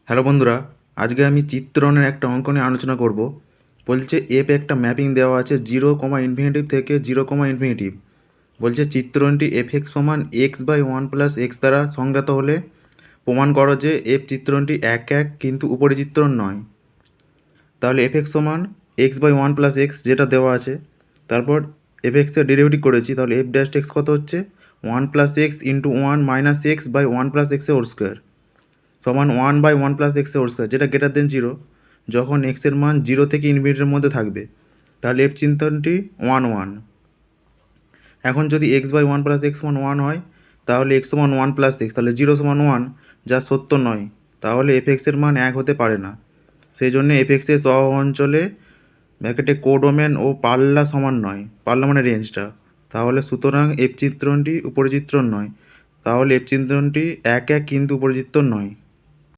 Hello বন্ধুরা, আজকে আমি চিত্রণের একটা অঙ্ক নিয়ে আলোচনা করব। বলছে এফ একটা ম্যাপিং দেওয়া আছে 0, থেকে 0, বলছে চিত্রণটি এফ এক্স সমান x by one plus x দ্বারা সংজ্ঞাত হলে প্রমাণ করো যে এফ চিত্রণটি এক এক কিন্তু উপরি চিত্রণ নয়। তাহলে এফ এক্স সমান x by one plus x যেটা দেওয়া আছে, তারপর এফ এক্সের ডেরিভেটিভ করেছি, তাহলে এফ ড্যাশ এক্স কত হচ্ছে one plus x into one minus x by one plus এক্সের হোল স্কোয়ার সমান ওয়ান বাই ওয়ান প্লাস এক্সের হোল স্কোয়ার, যেটা গ্রেটার দেন জিরো। যখন এক্সের মান 0 থেকে ইনফিনিটির মধ্যে থাকবে তাহলে এফ চিন্তনটি 1, 1। এখন যদি এক্স বাই ওয়ান প্লাস এক্স সমান 1 হয় তাহলে এক্স সমান ওয়ান প্লাস এক্স, তাহলে 0 সমান 1, যা সত্য নয়। তাহলে এফ এক্সের মান 1 হতে পারে না। সেই জন্য এফ এক্সের সহ অঞ্চলে ব্র্যাকেটে কোডোমেন ও পাল্লা সমান নয়, পাল্লা মানে রেঞ্জটা। তাহলে সুতরাং এফ চিত্রণটি উপরিচিত্রণ নয়। তাহলে এফ চিত্রণটি এক এক কিন্তু উপরিচিত্রণ নয়।